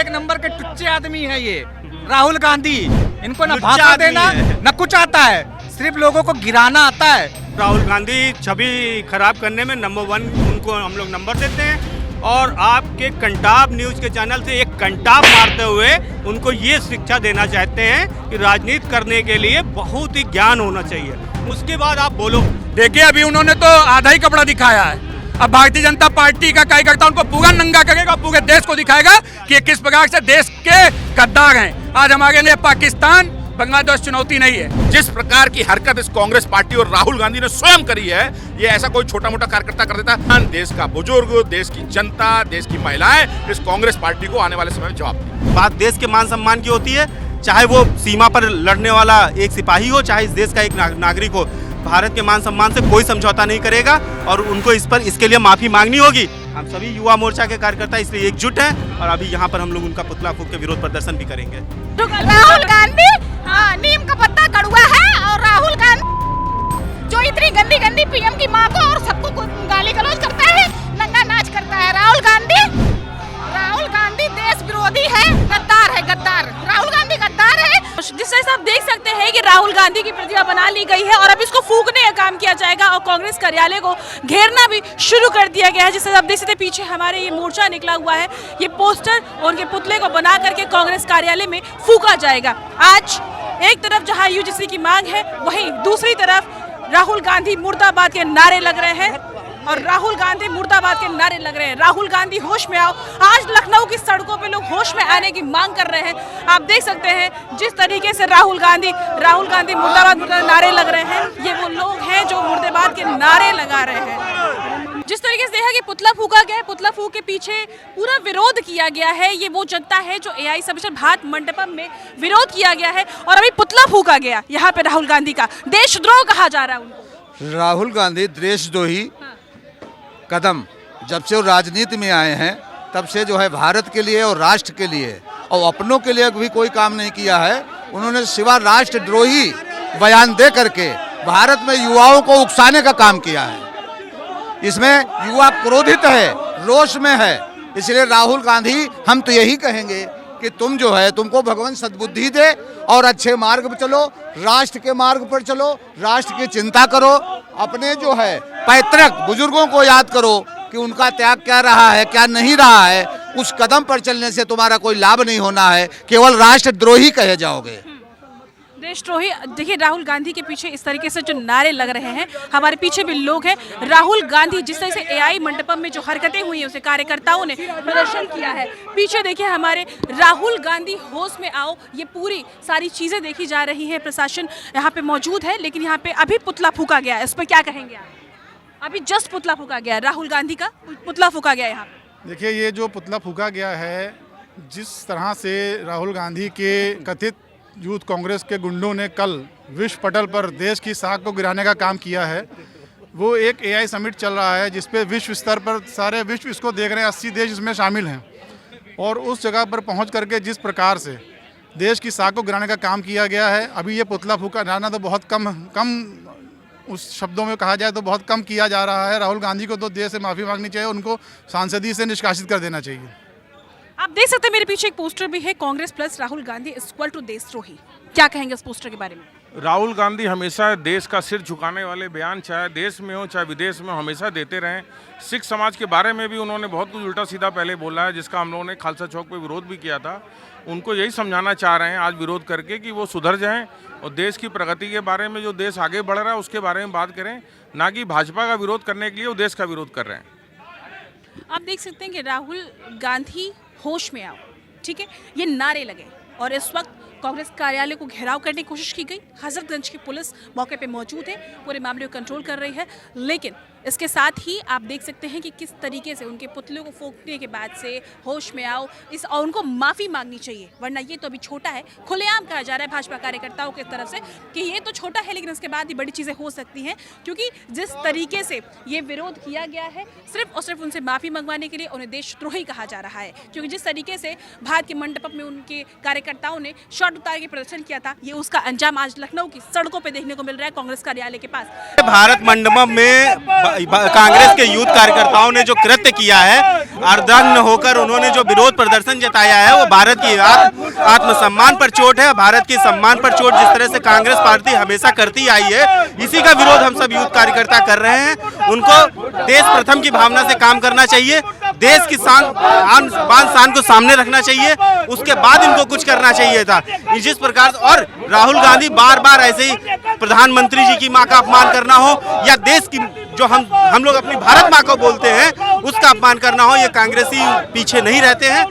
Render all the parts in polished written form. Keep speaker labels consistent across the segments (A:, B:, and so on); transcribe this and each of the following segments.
A: एक नंबर के टुच्चे आदमी है ये राहुल गांधी। इनको ना भाषण देना न कुछ आता है, सिर्फ लोगों को गिराना आता है।
B: राहुल गांधी छवि खराब करने में नंबर 1 उनको हम लोग नंबर देते हैं। और आपके कंटाप न्यूज़ के चैनल से एक कंटाप मारते हुए उनको ये शिक्षा देना चाहते हैं कि राजनीति करने के लिए बहुत ही ज्ञान होना चाहिए, उसके बाद आप बोलो।
A: देखिए अभी उन्होंने तो आधा ही कपड़ा दिखाया है, अब भारतीय जनता पार्टी का कार्यकर्ता उनको पूरा नंगा करेगा, पूरे देश को दिखाएगा कि किस प्रकार से देश के गद्दार हैं। आज हमारे लिए पाकिस्तान बांग्लादेश चुनौती नहीं है।
C: जिस प्रकार की हरकत इस कांग्रेस पार्टी और राहुल गांधी ने स्वयं करी है, ये ऐसा कोई छोटा मोटा कार्यकर्ता कर देता है। देश का बुजुर्ग, देश की जनता, देश की महिलाएं इस कांग्रेस पार्टी को आने वाले समय में जवाब दें।
B: बात देश के मान सम्मान की होती है, चाहे वो सीमा पर लड़ने वाला एक सिपाही हो, चाहे इस देश का एक नागरिक हो। भारत के मान सम्मान से कोई समझौता नहीं करेगा और उनको इसके लिए माफी मांगनी होगी। हम सभी युवा मोर्चा के कार्यकर्ता इसलिए एकजुट हैं और अभी यहाँ पर हम लोग उनका पुतला फूंक के विरोध प्रदर्शन भी करेंगे।
D: राहुल गांधी नीम का पत्ता कड़वा है और राहुल गांधी जो इतनी गंदी गंदी पीएम की माँ को और सबको गाली गलौज करता है, नंगा नाच करता है। राहुल गांधी देश विरोधी है, गद्दार है, गद्दार। राहुल गांधी गद्दार है।
E: जिस तरह से आप देख सकते हैं कि राहुल गांधी की प्रतिमा बना ली गई है और अब इसको फूंकने का काम किया जाएगा और कांग्रेस कार्यालय को घेरना भी शुरू कर दिया गया है। जिस तरह आप देख सकते हैं पीछे हमारे ये मोर्चा निकला हुआ है, ये पोस्टर और उनके पुतले को बना करके कांग्रेस कार्यालय में फूंका जाएगा। आज एक तरफ जहां यूजीसी की मांग है, वहीं दूसरी तरफ राहुल गांधी मुर्दाबाद के नारे लग रहे हैं और राहुल गांधी मुर्दाबाद के नारे लग रहे हैं। राहुल गांधी होश में आओ। आज लखनऊ की सड़कों पे लोग होश में आने की मांग कर रहे हैं। आप देख सकते हैं जिस तरीके से राहुल गांधी मुर्दाबाद नारे लग रहे हैं, ये वो लोग हैं जो मुर्दाबाद के नारे लगा रहे हैं। जिस तरीके से देखा कि पुतला फूका गया है, पुतला फूक के पीछे पूरा विरोध किया गया है। ये वो जनता है जो एआई सबमिशन भारत मंडपम में विरोध किया गया है और अभी पुतला फूका गया यहाँ पे राहुल गांधी का। देशद्रोह कहा जा रहा है उनको।
F: राहुल गांधी देशद्रोही कदम जब से वो राजनीति में आए हैं तब से जो है भारत के लिए और राष्ट्र के लिए और अपनों के लिए भी कोई काम नहीं किया है। उन्होंने सिवा राष्ट्रद्रोही बयान दे करके भारत में युवाओं को उकसाने का काम किया है। इसमें युवा क्रोधित है, रोष में है। इसलिए राहुल गांधी हम तो यही कहेंगे कि तुम जो है तुमको भगवान सद्बुद्धि दे और अच्छे मार्ग पर चलो, राष्ट्र के मार्ग पर चलो, राष्ट्र की चिंता करो, अपने जो है पैतृक बुजुर्गों को याद करो कि उनका त्याग क्या रहा है, क्या नहीं रहा है। उस कदम पर चलने से तुम्हारा कोई लाभ नहीं होना है, केवल राष्ट्रद्रोही कहे जाओगे।
E: देशद्रोही। देखिए राहुल गांधी के पीछे इस तरीके से जो नारे लग रहे हैं, हमारे पीछे भी लोग हैं। राहुल गांधी जिस तरह से एआई मंडपम में जो हरकतें हुई हैं, उसे कार्यकर्ताओं ने प्रदर्शन किया है। पीछे देखिए हमारे राहुल गांधी होश में आओ, ये पूरी सारी चीजें देखी जा रही है। प्रशासन यहाँ पे मौजूद है, लेकिन यहाँ पे अभी पुतला फूका गया है। इस पर क्या कहेंगे आप? अभी जस्ट पुतला फूका गया, राहुल गांधी का पुतला फूका गया यहाँ पे।
G: देखिए ये जो पुतला फूका गया है, जिस तरह से राहुल गांधी के कथित यूथ कांग्रेस के गुंडों ने कल विश्व पटल पर देश की साख को गिराने का काम किया है, वो एक एआई समिट चल रहा है जिसपे विश्व स्तर पर सारे विश्व इसको देख रहे हैं, 80 देश इसमें शामिल हैं। और उस जगह पर पहुंच करके जिस प्रकार से देश की साख को गिराने का काम किया गया है, अभी ये पुतला फूका जाना तो बहुत कम उस शब्दों में कहा जाए तो बहुत कम किया जा रहा है। राहुल गांधी को तो देश से माफ़ी मांगनी चाहिए, उनको सांसदी से निष्कासित कर देना चाहिए।
E: आप देख सकते हैं मेरे पीछे एक पोस्टर भी है, Congress plus Rahul Gandhi equal to देशद्रोही। क्या कहेंगे इस पोस्टर के बारे में?
H: राहुल गांधी हमेशा देश का सिर झुकाने वाले बयान चाहे देश में हो चाहे विदेश में हमेशा देते रहे। सिख समाज के बारे में भी उन्होंने बहुत कुछ उल्टा सीधा पहले बोला है, जिसका हम लोगों ने खालसा चौक पे विरोध भी किया था। उनको यही समझाना चाह रहे हैं आज विरोध करके कि वो सुधर जाएं और देश की प्रगति के बारे में, जो देश आगे बढ़ रहा है उसके बारे में बात करें, ना कि भाजपा का विरोध करने के लिए वो देश का विरोध कर रहे हैं।
E: आप देख सकते हैं कि राहुल गांधी होश में आओ, ठीक है, ये नारे लगे और इस वक्त कांग्रेस कार्यालय को घेराव करने की कोशिश की गई। हजरतगंज की पुलिस मौके पे मौजूद है, पूरे मामले को कंट्रोल कर रही है। लेकिन इसके साथ ही आप देख सकते हैं कि किस तरीके से उनके पुतले को फूंकने के बाद से होश में आओ इस और उनको माफ़ी मांगनी चाहिए, वरना ये तो अभी छोटा है। खुलेआम कहा जा रहा है भाजपा कार्यकर्ताओं की तरफ से कि ये तो छोटा है, लेकिन इसके बाद ही बड़ी चीज़ें हो सकती हैं, क्योंकि जिस तरीके से ये विरोध किया गया है सिर्फ और सिर्फ उनसे माफ़ी मंगवाने के लिए उन्हें देशद्रोही कहा जा रहा है। क्योंकि जिस तरीके से भारत के मंडपम में उनके कार्यकर्ताओं ने शॉट उतार के प्रदर्शन किया था, ये उसका अंजाम आज लखनऊ की सड़कों पर देखने को मिल रहा है कांग्रेस कार्यालय के पास।
B: भारत मंडपम में कांग्रेस के यूथ कार्यकर्ताओं ने जो कृत्य किया है, अर्धनग्न होकर उन्होंने जो विरोध प्रदर्शन जताया है, वो भारत की आत्मसम्मान पर चोट है। भारत की सम्मान पर चोट जिस तरह से कांग्रेस पार्टी हमेशा करती आई है, इसी का विरोध हम सब यूथ कार्यकर्ता कर रहे हैं। उनको देश प्रथम की भावना से काम करना चाहिए, देश की शान को सामने रखना चाहिए, उसके बाद इनको कुछ करना चाहिए था। जिस प्रकार और राहुल गांधी बार बार ऐसे ही प्रधानमंत्री जी की मां का अपमान करना हो या देश की जो हम लोग अपनी भारत मां को बोलते हैं उसका अपमान करना हो, ये कांग्रेसी पीछे नहीं रहते हैं।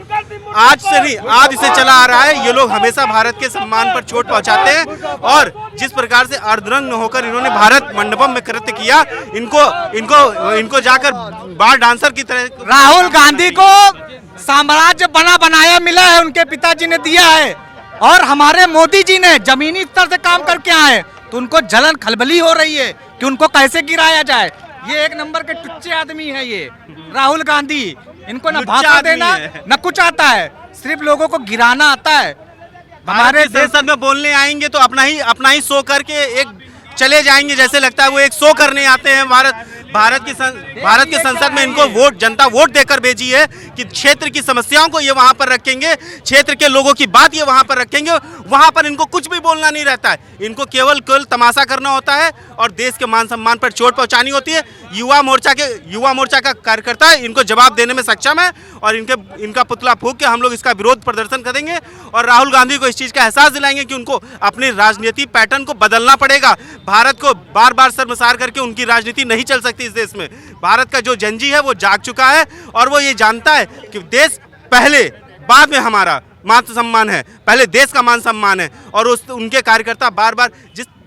B: आज से नहीं, आज इसे चला आ रहा है। ये लोग हमेशा भारत के सम्मान पर चोट पहुंचाते हैं और जिस प्रकार से अर्धनग्न होकर इन्होंने भारत मंडपम में कृत्य किया, इनको जाकर बार डांसर की तरह।
I: राहुल गांधी को साम्राज्य बना बनाया मिला है, उनके पिताजी ने दिया है और हमारे मोदी जी ने जमीनी स्तर से काम करके आए, तो उनको जलन खलबली हो रही है कि उनको कैसे गिराया जाए। ये एक नंबर के टुच्चे आदमी है ये राहुल गांधी। इनको न भाषा देना न कुछ आता है, सिर्फ लोगों को गिराना आता है।
B: हमारे संसद में बोलने आएंगे तो अपना ही शो करके एक चले जाएंगे, जैसे लगता है वो एक शो करने आते हैं। भारत की संसद में इनको जनता वोट देकर भेजी है कि क्षेत्र की समस्याओं को ये वहां पर रखेंगे, क्षेत्र के लोगों की बात ये वहां पर रखेंगे। वहां पर इनको कुछ भी बोलना नहीं रहता है, इनको केवल तमाशा करना होता है और देश के मान सम्मान पर चोट पहुंचानी होती है। युवा मोर्चा का कार्यकर्ता इनको जवाब देने में सक्षम है और इनका पुतला फूंक के हम लोग इसका विरोध प्रदर्शन करेंगे और राहुल गांधी को इस चीज का एहसास दिलाएंगे कि उनको अपनी राजनीति पैटर्न को बदलना पड़ेगा। भारत को बार बार शर्मसार करके उनकी राजनीति नहीं चल सकती इस देश में। भारत का जो जनजी है वो जाग चुका है और वो ये जानता है कि देश पहले, बाद में हमारा मान सम्मान है, पहले देश का मान सम्मान है। और उनके कार्यकर्ता बार बार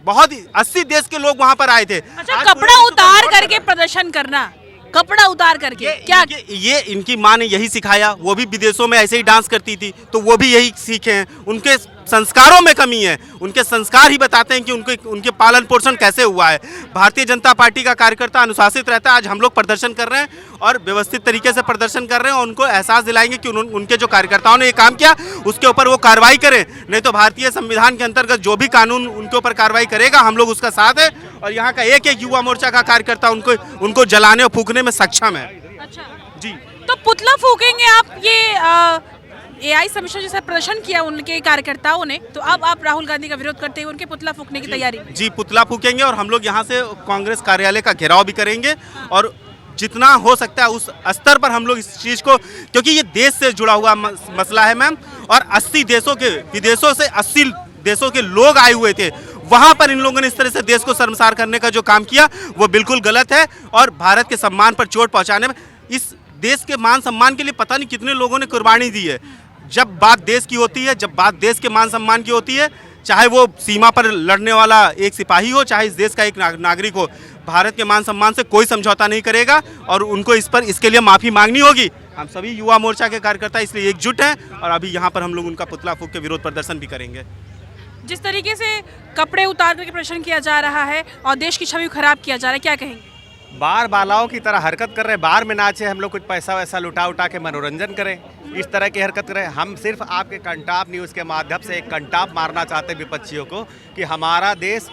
B: बहुत ही 80 देश के लोग वहां पर आए थे।
E: अच्छा, कपड़ा उतार करके प्रदर्शन करना, कपड़ा उतार करके क्या
B: ये इनकी माँ ने यही सिखाया। वो भी विदेशों में ऐसे ही डांस करती थी तो वो भी यही सीखे हैं। उनके संस्कारों में कमी है, उनके संस्कार ही बताते हैं कि उनके पालन पोषण कैसे हुआ है। भारतीय जनता पार्टी का कार्यकर्ता अनुशासित रहता है। आज हम लोग प्रदर्शन कर रहे हैं और व्यवस्थित तरीके से प्रदर्शन कर रहे हैं और उनको एहसास दिलाएंगे कि उनके जो कार्यकर्ताओं ने ये काम किया उसके ऊपर वो कार्रवाई करें, नहीं तो भारतीय संविधान के अंतर्गत जो भी कानून उनके ऊपर कार्रवाई करेगा हम लोग उसका साथ है। और यहाँ का एक युवा मोर्चा का कार्यकर्ता उनको जलाने और फूकने में सक्षम है।
E: अच्छा
B: जी,
E: तो पुतला फूकेंगे आप? ये AI समीक्षा जैसा प्रदर्शन किया उनके कार्यकर्ताओं ने, तो अब आप राहुल गांधी का विरोध करते हुए उनके पुतला फूकने की तैयारी?
B: जी, पुतला फूकेंगे और हम लोग यहाँ से कांग्रेस कार्यालय का घेराव भी करेंगे और जितना हो सकता है उस स्तर पर हम लोग इस चीज़ को, क्योंकि ये देश से जुड़ा हुआ मसला है मैम, और 80 देशों के विदेशों से 80 देशों के लोग आए हुए थे। वहां पर इन लोगों ने इस तरह से देश को शर्मसार करने का जो काम किया वो बिल्कुल गलत है और भारत के सम्मान पर चोट पहुंचाने में, इस देश के मान सम्मान के लिए पता नहीं कितने लोगों ने कुर्बानी दी है। जब बात देश की होती है, जब बात देश के मान सम्मान की होती है, चाहे वो सीमा पर लड़ने वाला एक सिपाही हो, चाहे इस देश का एक नागरिक हो, भारत के मान सम्मान से कोई समझौता नहीं करेगा और उनको इसके लिए माफ़ी मांगनी होगी। हम सभी युवा मोर्चा के कार्यकर्ता इसलिए एकजुट हैं और अभी यहाँ पर हम लोग उनका पुतला फूंक के विरोध प्रदर्शन भी करेंगे।
E: जिस तरीके से कपड़े उतार करके प्रदर्शन किया जा रहा है और देश की छवि खराब किया जा रहा है, क्या कहेंगे?
I: बार बालाओं की तरह हरकत कर रहे हैं, बार में नाचे, हम लोग कुछ पैसा वैसा लुटा उठा के मनोरंजन करें, इस तरह की हरकत करें। हम सिर्फ आपके कंटाप न्यूज़ के माध्यम से एक कंटाप मारना चाहते हैं विपक्षियों को कि हमारा देश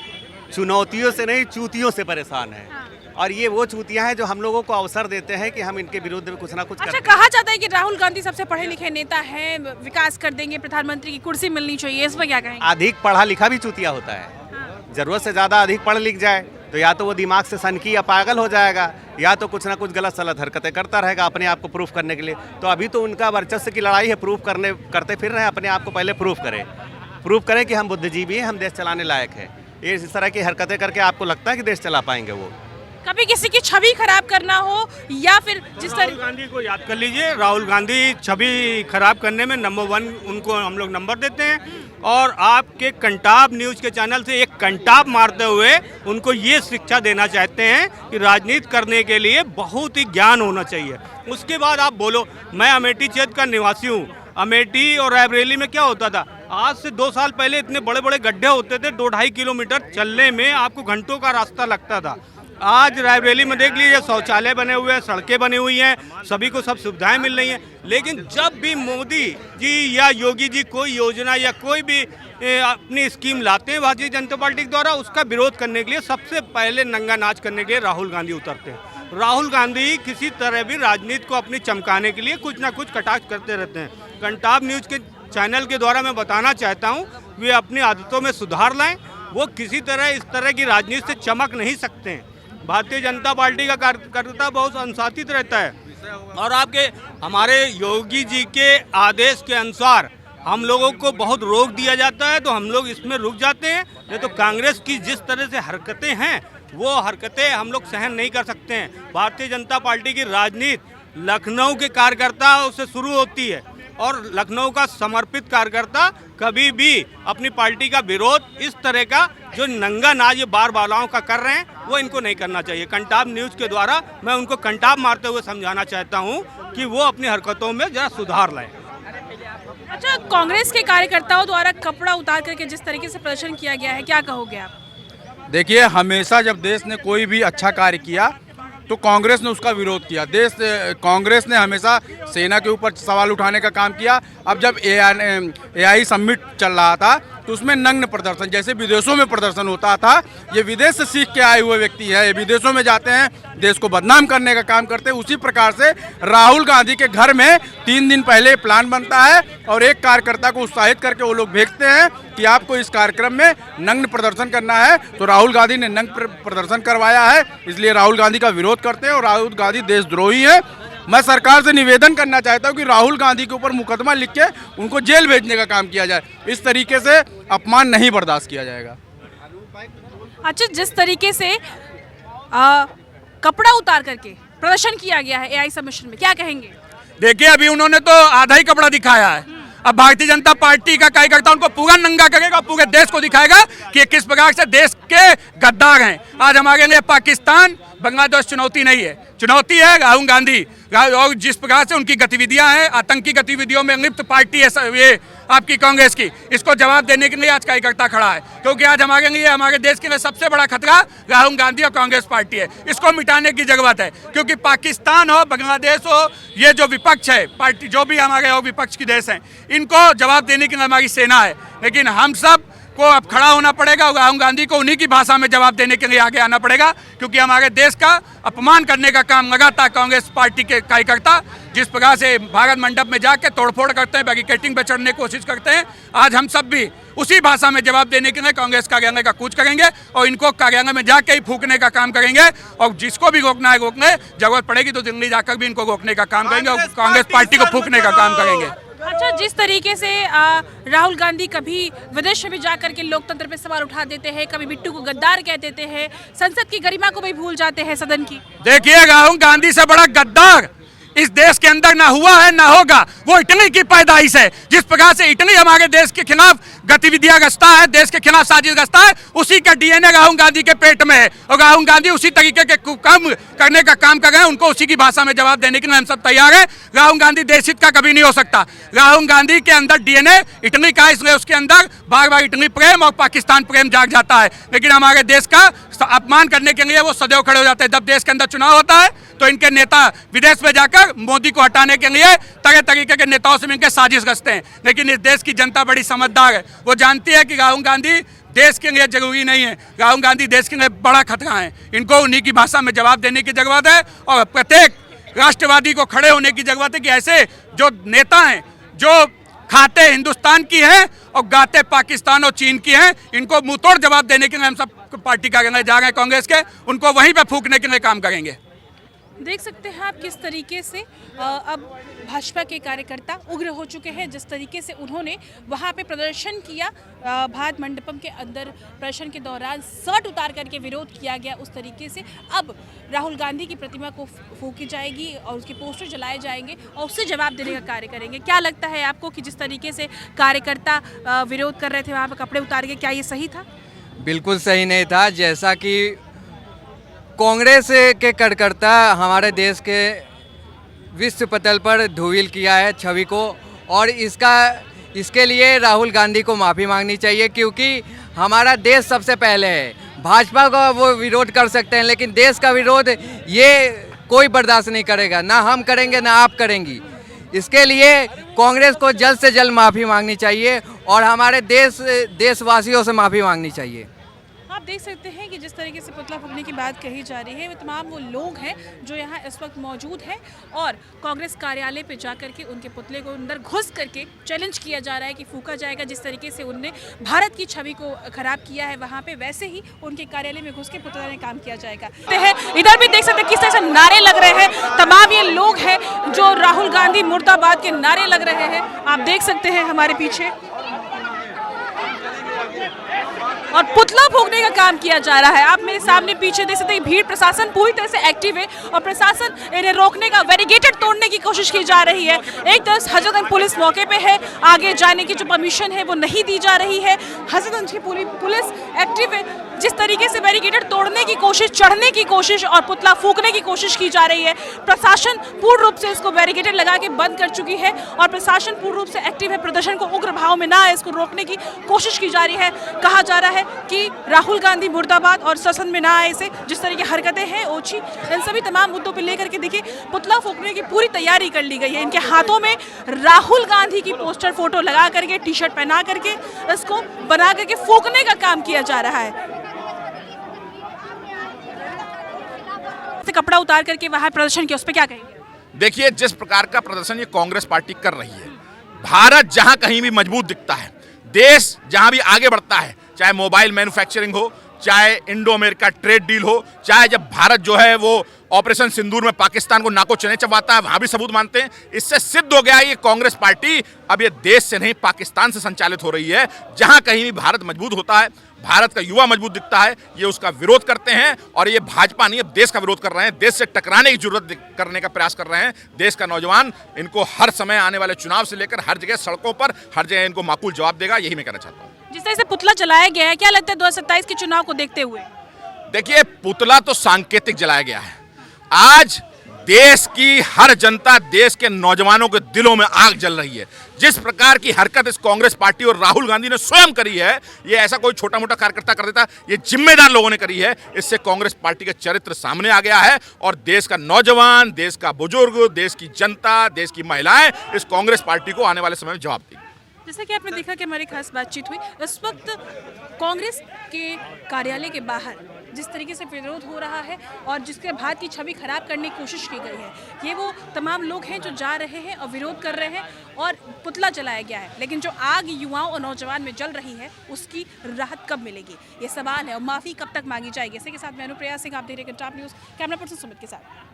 I: चुनौतियों से नहीं चूतियों से परेशान है और ये वो चूतियां हैं जो हम लोगों को अवसर देते हैं कि हम इनके विरुद्ध में कुछ ना कुछ
E: अच्छा, कहा जाता है कि राहुल गांधी सबसे पढ़े लिखे नेता हैं, विकास कर देंगे, प्रधानमंत्री की कुर्सी मिलनी चाहिए, इस पर क्या कहेंगे?
I: अधिक पढ़ा लिखा भी चूतिया होता है। जरूरत से ज़्यादा अधिक पढ़ लिख जाए तो या तो वो दिमाग से सनकी या पागल हो जाएगा या तो कुछ ना कुछ गलत सलत हरकतें करता रहेगा अपने आप को प्रूफ करने के लिए। तो अभी तो उनका वर्चस्व की लड़ाई है, प्रूफ करते फिर रहे हैं, अपने आप को पहले प्रूफ करें कि हम बुद्धिजीवी हैं, हम देश चलाने लायक हैं। ये इस तरह की हरकतें करके आपको लगता है कि देश चला पाएंगे? वो
E: कभी किसी की छवि खराब करना हो या फिर जिस
J: राहुल गांधी को याद कर लीजिए, राहुल गांधी छवि खराब करने में नंबर 1 उनको हम लोग नंबर देते हैं और आपके कंटाप न्यूज़ के चैनल से एक कंटाप मारते हुए उनको ये शिक्षा देना चाहते हैं कि राजनीति करने के लिए बहुत ही ज्ञान होना चाहिए। उसके बाद आप बोलो। मैं अमेठी क्षेत्र का निवासी हूँ। अमेठी और रायबरेली में क्या होता था, आज से 2 साल पहले इतने बड़े बड़े गड्ढे होते थे, 2-2.5 किलोमीटर चलने में आपको घंटों का रास्ता लगता था। आज रायबरेली में देख लीजिए, शौचालय बने हुए हैं, सड़कें बनी हुई हैं, सभी को सब सुविधाएं मिल रही हैं। लेकिन जब भी मोदी जी या योगी जी कोई योजना या कोई भी अपनी स्कीम लाते हैं भारतीय जनता पार्टी के द्वारा, उसका विरोध करने के लिए सबसे पहले नंगा नाच करने के लिए राहुल गांधी उतरते हैं। राहुल गांधी किसी तरह भी राजनीति को अपनी चमकाने के लिए कुछ ना कुछ कटाक्ष करते रहते हैं। कंटाब न्यूज़ के चैनल के द्वारा मैं बताना चाहता हूं, वे अपनी आदतों में सुधार लाएं। वो किसी तरह इस तरह की राजनीति से चमक नहीं सकते हैं। भारतीय जनता पार्टी का कार्यकर्ता बहुत अनुशासित रहता है और हमारे योगी जी के आदेश के अनुसार हम लोगों को बहुत रोक दिया जाता है तो हम लोग इसमें रुक जाते हैं। नहीं तो कांग्रेस की जिस तरह से हरकतें हैं वो हरकतें हम लोग सहन नहीं कर सकते हैं। भारतीय जनता पार्टी की राजनीति लखनऊ के कार्यकर्ताओं से शुरू होती है और लखनऊ का समर्पित कार्यकर्ता कभी भी अपनी पार्टी का विरोध इस तरह का जो नंगा नाच ये बार बालाओं का कर रहे हैं वो इनको नहीं करना चाहिए। कंटाब न्यूज़ के द्वारा मैं उनको कंटाब मारते हुए समझाना चाहता हूँ कि वो अपनी हरकतों में जरा सुधार लाएं।
E: अच्छा, कांग्रेस के कार्यकर्ताओं द्वारा कपड़ा उतार करके जिस तरीके से प्रदर्शन किया गया है, क्या कहोगे आप?
H: देखिए, हमेशा जब देश ने कोई भी अच्छा कार्य किया तो कांग्रेस ने उसका विरोध किया। कांग्रेस ने हमेशा सेना के ऊपर सवाल उठाने का काम किया। अब जब AI समिट चल रहा था तो उसमें नग्न प्रदर्शन, जैसे विदेशों में प्रदर्शन होता था, ये विदेश से सीख के आए हुए व्यक्ति है, ये विदेशों में जाते हैं, देश को बदनाम करने का काम करते हैं। उसी प्रकार से राहुल गांधी के घर में 3 दिन पहले प्लान बनता है और एक कार्यकर्ता को उत्साहित करके वो लोग भेजते हैं कि आपको इस कार्यक्रम में नग्न प्रदर्शन करना है। तो राहुल गांधी ने नग्न प्रदर्शन करवाया है, इसलिए राहुल गांधी का विरोध करते हैं और राहुल गांधी देशद्रोही है। मैं सरकार से निवेदन करना चाहता हूं कि राहुल गांधी के ऊपर मुकदमा लिख के उनको जेल भेजने का काम किया जाए। इस तरीके से अपमान नहीं बर्दाश्त किया जाएगा।
E: अच्छा, जिस तरीके से कपड़ा उतार करके प्रदर्शन किया गया है AI सबमिशन में, क्या कहेंगे?
A: देखिए, अभी उन्होंने तो आधा ही कपड़ा दिखाया है। अब भारतीय जनता पार्टी का कार्यकर्ता उनको पूरा नंगा करेगा, पूरे देश को दिखाएगा कि ये किस प्रकार से देश के गद्दार हैं। आज हमारे लिए पाकिस्तान बांग्लादेश चुनौती नहीं है, चुनौती है राहुल गांधी। और जिस प्रकार से उनकी गतिविधियां हैं, आतंकी गतिविधियों में लिप्त पार्टी है ये आपकी कांग्रेस की, इसको जवाब देने के लिए आज कार्यकर्ता खड़ा है। क्योंकि आज हमारे लिए, हमारे देश के लिए सबसे बड़ा खतरा राहुल गांधी और कांग्रेस पार्टी है। इसको मिटाने की जरूरत है, क्योंकि पाकिस्तान हो, बांग्लादेश हो, ये जो विपक्ष है पार्टी, जो भी हमारे और विपक्ष की देश हैं, इनको जवाब देने के लिए हमारी सेना है। लेकिन हम सब को अब खड़ा होना पड़ेगा और राहुल गांधी को उन्हीं की भाषा में जवाब देने के लिए आगे आना पड़ेगा, क्योंकि हमारे देश का अपमान करने का काम लगातार कांग्रेस पार्टी के कार्यकर्ता जिस प्रकार से भारत मंडप में जाके तोड़फोड़ करते हैं, बैरिकेडिंग पे चढ़ने की कोशिश करते हैं, आज हम सब भी उसी भाषा में जवाब देने के लिए कांग्रेस कार्यालय का कूच करेंगे और इनको कार्यालय में जाके ही फूकने का काम करेंगे। और जिसको भी रोकना है रोकने, जरूरत पड़ेगी तो दिल्ली जाकर भी इनको रोकने का काम करेंगे और कांग्रेस पार्टी को फूकने का काम करेंगे।
E: अच्छा, जिस तरीके से राहुल गांधी कभी विदेश में भी जाकर के लोकतंत्र पे सवाल उठा देते हैं, कभी बिट्टू को गद्दार कह देते हैं, संसद की गरिमा को भी भूल जाते हैं, सदन की।
A: देखिए, राहुल गांधी से बड़ा गद्दार इस देश के अंदर ना हुआ है ना होगा। वो इटली की पैदाइश है। जिस प्रकार से इटली हमारे देश के खिलाफ गतिविधियां रचता है, देश के खिलाफ साजिश रचता है, उसी का DNA राहुल गांधी के पेट में है और राहुल गांधी उसी तरीके के काम करने का काम कर रहे हैं। उनको उसी की भाषा में जवाब देने के लिए हम सब तैयार हैं। राहुल गांधी देशहित का कभी नहीं हो सकता। राहुल गांधी के अंदर DNA इटली का, इसलिए उसके अंदर बार बार इटली प्रेम और पाकिस्तान प्रेम जाग जाता है। लेकिन हमारे देश का अपमान करने के लिए वो सदैव खड़े हो जाते हैं। जब देश के अंदर चुनाव होता है तो इनके नेता विदेश में जाकर मोदी को हटाने के लिए तरह तरीके के नेताओं से मिलकर साजिश रचते हैं। लेकिन इस देश की जनता बड़ी समझदार है, वो जानती है कि राहुल गांधी देश के लिए जरूरी नहीं है, राहुल गांधी देश के लिए बड़ा खतरा है। इनको उन्हीं की भाषा में जवाब देने की जरूरत है और प्रत्येक राष्ट्रवादी को खड़े होने की जरूरत है कि ऐसे जो नेता हैं जो खाते हिंदुस्तान की हैं और गाते पाकिस्तान और चीन की हैं, इनको मुंहतोड़ जवाब देने के लिए हम सब पार्टी कार्यालय जा रहे हैं कांग्रेस के, उनको वहीं पे फूंकने के लिए काम करेंगे।
E: देख सकते हैं आप किस तरीके से अब भाजपा के कार्यकर्ता उग्र हो चुके हैं। जिस तरीके से उन्होंने वहां पे प्रदर्शन किया, भारत मंडपम के अंदर प्रदर्शन के दौरान शर्ट उतार करके विरोध किया गया, उस तरीके से अब राहुल गांधी की प्रतिमा को फूकी जाएगी और उसके पोस्टर जलाए जाएंगे और उससे जवाब देने का कार्य करेंगे। क्या लगता है आपको कि जिस तरीके से कार्यकर्ता विरोध कर रहे थे वहाँ पर कपड़े उतार के, क्या ये सही था?
K: बिल्कुल सही नहीं था। जैसा कि कांग्रेस के कार्यकर्ता हमारे देश के विश्व पटल पर धूमिल किया है छवि को, और इसके लिए राहुल गांधी को माफ़ी मांगनी चाहिए, क्योंकि हमारा देश सबसे पहले है। भाजपा का वो विरोध कर सकते हैं, लेकिन देश का विरोध ये कोई बर्दाश्त नहीं करेगा, ना हम करेंगे ना आप करेंगी। इसके लिए कांग्रेस को जल्द से जल्द माफ़ी मांगनी चाहिए और हमारे देशवासियों से माफ़ी मांगनी चाहिए।
E: आप देख सकते हैं कि जिस तरीके से पुतला फूकने की बात कही जा रही है, वे तमाम वो लोग हैं जो यहाँ इस वक्त मौजूद हैं और कांग्रेस कार्यालय पे जाकर के उनके पुतले को अंदर घुस करके चैलेंज किया जा रहा है कि फूका जाएगा। जिस तरीके से उनने भारत की छवि को खराब किया है वहाँ पे, वैसे ही उनके कार्यालय में घुस के पुतला ने काम किया जाएगा। इधर भी देख सकते हैं किस तरह से नारे लग रहे हैं। तमाम ये लोग हैं जो राहुल गांधी मुर्दाबाद के नारे लग रहे हैं, आप देख सकते हैं हमारे पीछे, और पुतला फूकने का काम किया जा रहा है। आप मेरे सामने पीछे देख सकते हैं भीड़, प्रशासन पूरी तरह से एक्टिव है और प्रशासन इन्हें रोकने का, बैरिकेड तोड़ने की कोशिश की जा रही है। एक तरफ हजरतगंज पुलिस मौके पे है, आगे जाने की जो परमिशन है वो नहीं दी जा रही है। हजरतगंज की पूरी पुलिस एक्टिव है। जिस तरीके से बैरिकेड तोड़ने की कोशिश, चढ़ने की कोशिश और पुतला फूकने की कोशिश की जा रही है, प्रशासन पूर्ण रूप से इसको बैरिकेड लगा के बंद कर चुकी है और प्रशासन पूर्ण रूप से एक्टिव है। प्रदर्शन को उग्र भाव में ना आए, इसको रोकने की कोशिश की जा रही है। कहा जा रहा है कि राहुल गांधी मुर्दाबाद और सदन में ना आए, इसे जिस तरह की हरकतें हैं ओछी, इन सभी तमाम मुद्दों पर लेकर के देखिए पुतला फूकने की पूरी तैयारी कर ली गई है। इनके हाथों में राहुल गांधी की पोस्टर फोटो लगा करके, टी शर्ट पहना करके इसको बना करके फूकने का काम किया जा रहा है। कपड़ा उतार करके वहां प्रदर्शन किया, उस पर क्या कहेंगे?
C: देखिए, जिस प्रकार का प्रदर्शन ये कांग्रेस पार्टी कर रही है, भारत जहां कहीं भी मजबूत दिखता है, देश जहां भी आगे बढ़ता है, चाहे मोबाइल मैन्युफैक्चरिंग हो, चाहे इंडो अमेरिका ट्रेड डील हो, चाहे जब भारत जो है वो ऑपरेशन सिंदूर में पाकिस्तान को नाको चने चबाता है, वहां भी सबूत मानते हैं। इससे सिद्ध हो गया ये कांग्रेस पार्टी अब ये देश से नहीं पाकिस्तान से संचालित हो रही है। जहां कहीं भी भारत मजबूत होता है, भारत का युवा मजबूत दिखता है, ये उसका विरोध करते हैं और ये भाजपा नहीं, अब देश का विरोध कर रहे हैं, देश से टकराने की जरूरत करने का प्रयास कर रहे हैं। देश का नौजवान इनको हर समय आने वाले चुनाव से लेकर हर जगह सड़कों पर, हर जगह इनको माकूल जवाब देगा, यही मैं कहना चाहता हूँ।
E: जिस तरह से पुतला जलाया गया है, क्या लगता है 2027 के चुनाव को देखते हुए?
C: देखिए, पुतला तो सांकेतिक जलाया गया है। आज देश की हर जनता, देश के नौजवानों के दिलों में आग जल रही है। जिस प्रकार की हरकत इस कांग्रेस पार्टी और राहुल गांधी ने स्वयं करी है, ये ऐसा कोई छोटा मोटा कार्यकर्ता कर देता, ये जिम्मेदार लोगों ने करी है। इससे कांग्रेस पार्टी का चरित्र सामने आ गया है और देश का नौजवान, देश का बुजुर्ग, देश की जनता, देश की महिलाएं इस कांग्रेस पार्टी को आने वाले समय में जवाब देंगी।
E: जैसा कि आपने देखा कि हमारी खास बातचीत हुई, इस वक्त कांग्रेस के कार्यालय के बाहर जिस तरीके से विरोध हो रहा है और जिसके भारत की छवि खराब करने की कोशिश की गई है, ये वो तमाम लोग हैं जो जा रहे हैं और विरोध कर रहे हैं और पुतला जलाया गया है। लेकिन जो आग युवाओं और नौजवान में जल रही है, उसकी राहत कब मिलेगी, ये सवाल है, और माफ़ी कब तक मांगी जाएगी। इसी के साथ मैं अनुप्रिया सिंह, आप देख रहे हैं top news, camera person Sumit के साथ।